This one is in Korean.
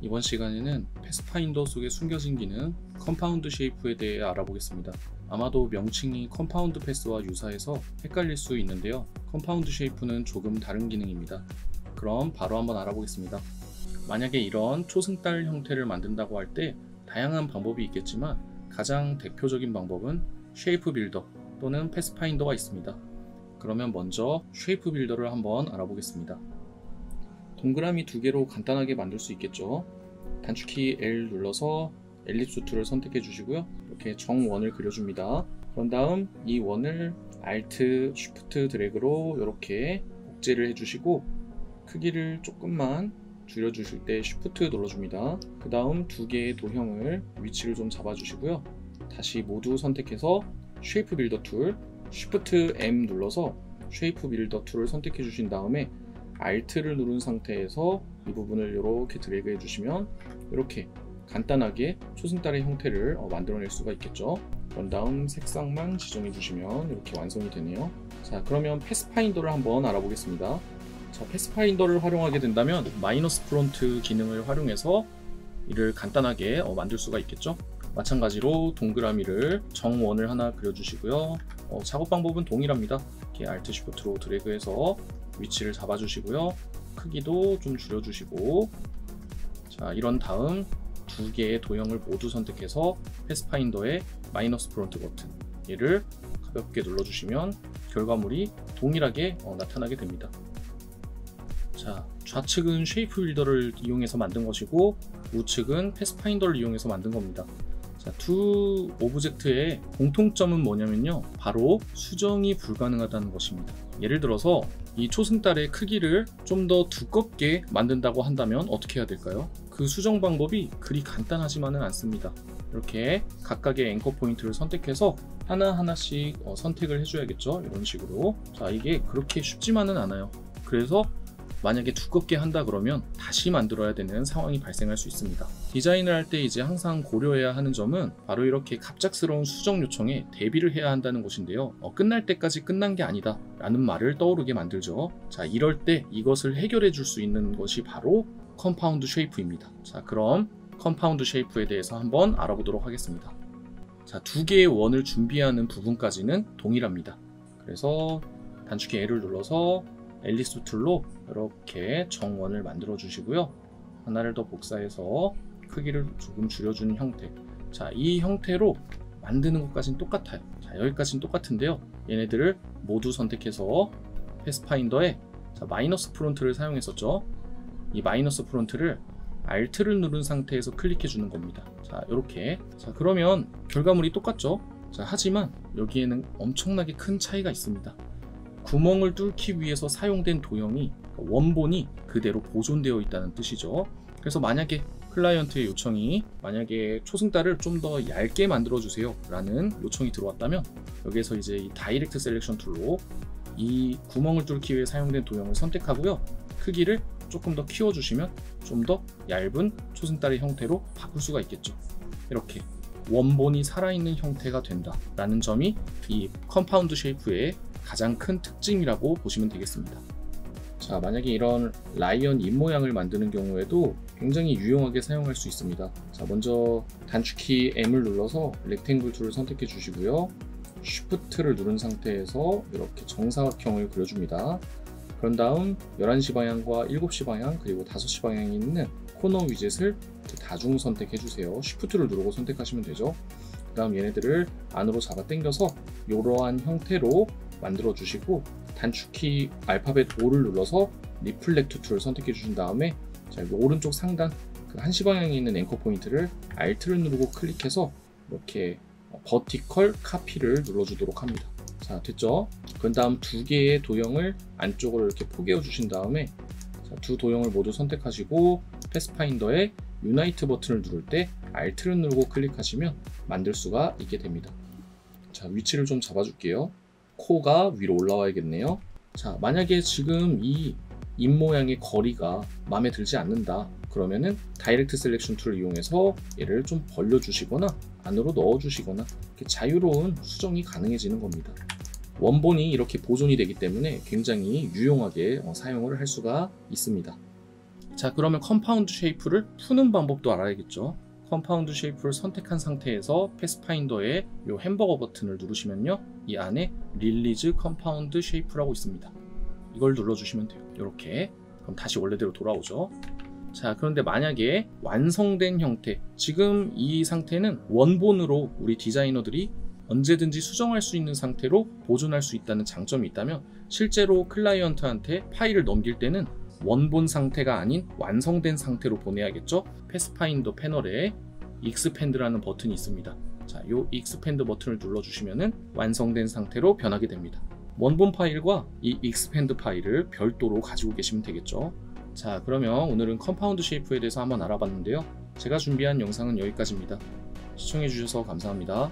이번 시간에는 패스파인더 속에 숨겨진 기능 컴파운드 쉐이프에 대해 알아보겠습니다. 아마도 명칭이 컴파운드 패스와 유사해서 헷갈릴 수 있는데요. 컴파운드 쉐이프는 조금 다른 기능입니다. 그럼 바로 한번 알아보겠습니다. 만약에 이런 초승달 형태를 만든다고 할 때 다양한 방법이 있겠지만 가장 대표적인 방법은 쉐이프 빌더 또는 패스파인더가 있습니다. 그러면 먼저 쉐이프 빌더를 한번 알아보겠습니다. 동그라미 두 개로 간단하게 만들 수 있겠죠. 단축키 L 눌러서 엘립스 툴을 선택해 주시고요. 이렇게 정원을 그려줍니다. 그런 다음 이 원을 Alt, Shift 드래그로 이렇게 복제를 해주시고 크기를 조금만 줄여주실 때 Shift 눌러줍니다. 그 다음 두 개의 도형을 위치를 좀 잡아주시고요. 다시 모두 선택해서 쉐이프 빌더 툴, Shift M 눌러서 쉐이프 빌더 툴을 선택해 주신 다음에 Alt를 누른 상태에서 이 부분을 이렇게 드래그 해주시면 이렇게 간단하게 초승달의 형태를 만들어낼 수가 있겠죠. 그런 다음 색상만 지정해 주시면 이렇게 완성이 되네요. 자, 그러면 패스파인더를 한번 알아보겠습니다. 자, 패스파인더를 활용하게 된다면 마이너스 프론트 기능을 활용해서 이를 간단하게 만들 수가 있겠죠. 마찬가지로 동그라미를 정원을 하나 그려주시고요. 작업 방법은 동일합니다. 이렇게 Alt Shift로 드래그해서 위치를 잡아주시고요. 크기도 좀 줄여주시고, 자, 이런 다음 두 개의 도형을 모두 선택해서 패스파인더의 마이너스 프론트 버튼, 얘를 가볍게 눌러주시면 결과물이 동일하게 나타나게 됩니다. 자, 좌측은 쉐이프 빌더를 이용해서 만든 것이고 우측은 패스파인더를 이용해서 만든 겁니다. 자, 두 오브젝트의 공통점은 뭐냐면요, 바로 수정이 불가능하다는 것입니다. 예를 들어서 이 초승달의 크기를 좀 더 두껍게 만든다고 한다면 어떻게 해야 될까요? 그 수정 방법이 그리 간단하지만은 않습니다. 이렇게 각각의 앵커 포인트를 선택해서 하나하나씩 선택을 해줘야겠죠. 이런 식으로. 자, 이게 그렇게 쉽지만은 않아요. 그래서 만약에 두껍게 한다 그러면 다시 만들어야 되는 상황이 발생할 수 있습니다. 디자인을 할 때 이제 항상 고려해야 하는 점은 바로 이렇게 갑작스러운 수정 요청에 대비를 해야 한다는 것인데요. 끝날 때까지 끝난 게 아니다 라는 말을 떠오르게 만들죠. 자, 이럴 때 이것을 해결해 줄 수 있는 것이 바로 컴파운드 쉐이프입니다. 자, 그럼 컴파운드 쉐이프에 대해서 한번 알아보도록 하겠습니다. 자, 두 개의 원을 준비하는 부분까지는 동일합니다. 그래서 단축키 L을 눌러서 엘리스 툴로 이렇게 정원을 만들어 주시고요. 하나를 더 복사해서 크기를 조금 줄여주는 형태. 자, 이 형태로 만드는 것까지는 똑같아요. 자, 여기까지는 똑같은데요. 얘네들을 모두 선택해서 패스파인더에 마이너스 프론트를 사용했었죠. 이 마이너스 프론트를 Alt를 누른 상태에서 클릭해 주는 겁니다. 자, 이렇게. 자, 그러면 결과물이 똑같죠. 자, 하지만 여기에는 엄청나게 큰 차이가 있습니다. 구멍을 뚫기 위해서 사용된 도형이, 원본이 그대로 보존되어 있다는 뜻이죠. 그래서 만약에 클라이언트의 요청이 만약에 초승달을 좀 더 얇게 만들어 주세요 라는 요청이 들어왔다면 여기에서 이제 이 다이렉트 셀렉션 툴로 이 구멍을 뚫기 위해 사용된 도형을 선택하고요. 크기를 조금 더 키워 주시면 좀 더 얇은 초승달의 형태로 바꿀 수가 있겠죠. 이렇게 원본이 살아있는 형태가 된다 라는 점이 이 컴파운드 쉐이프의 가장 큰 특징이라고 보시면 되겠습니다. 자, 만약에 이런 라이언 입 모양을 만드는 경우에도 굉장히 유용하게 사용할 수 있습니다. 자, 먼저 단축키 M을 눌러서 렉탱글 툴을 선택해 주시고요. Shift를 누른 상태에서 이렇게 정사각형을 그려줍니다. 그런 다음 11시 방향과 7시 방향 그리고 5시 방향에 있는 코너 위젯을 다중 선택해 주세요. Shift를 누르고 선택하시면 되죠. 그 다음 얘네들을 안으로 잡아 당겨서 이러한 형태로 만들어 주시고 단축키 알파벳 O를 눌러서 리플렉트 툴을 선택해 주신 다음에 자, 여기 오른쪽 상단 그 1시 방향에 있는 앵커 포인트를 Alt를 누르고 클릭해서 이렇게 버티컬 카피를 눌러주도록 합니다. 자, 됐죠? 그 다음 두 개의 도형을 안쪽으로 이렇게 포개어 주신 다음에 자, 두 도형을 모두 선택하시고 패스파인더에 유나이트 버튼을 누를 때 Alt를 누르고 클릭하시면 만들 수가 있게 됩니다. 자, 위치를 좀 잡아줄게요. 코가 위로 올라와야겠네요. 자, 만약에 지금 이 입 모양의 거리가 마음에 들지 않는다 그러면은 다이렉트 셀렉션 툴을 이용해서 얘를 좀 벌려 주시거나 안으로 넣어 주시거나 이렇게 자유로운 수정이 가능해지는 겁니다. 원본이 이렇게 보존이 되기 때문에 굉장히 유용하게 사용을 할 수가 있습니다. 자, 그러면 컴파운드 쉐이프를 푸는 방법도 알아야겠죠. 컴파운드 쉐이프를 선택한 상태에서 패스파인더의 이 햄버거 버튼을 누르시면요, 이 안에 릴리즈 컴파운드 쉐이프라고 있습니다. 이걸 눌러주시면 돼요. 이렇게. 그럼 다시 원래대로 돌아오죠. 자, 그런데 만약에 완성된 형태, 지금 이 상태는 원본으로 우리 디자이너들이 언제든지 수정할 수 있는 상태로 보존할 수 있다는 장점이 있다면, 실제로 클라이언트한테 파일을 넘길 때는 원본 상태가 아닌 완성된 상태로 보내야겠죠. 패스파인더 패널에 익스펜드라는 버튼이 있습니다. 자, 이 익스펜드 버튼을 눌러주시면 완성된 상태로 변하게 됩니다. 원본 파일과 이 익스펜드 파일을 별도로 가지고 계시면 되겠죠. 자, 그러면 오늘은 컴파운드 쉐이프에 대해서 한번 알아봤는데요. 제가 준비한 영상은 여기까지입니다. 시청해주셔서 감사합니다.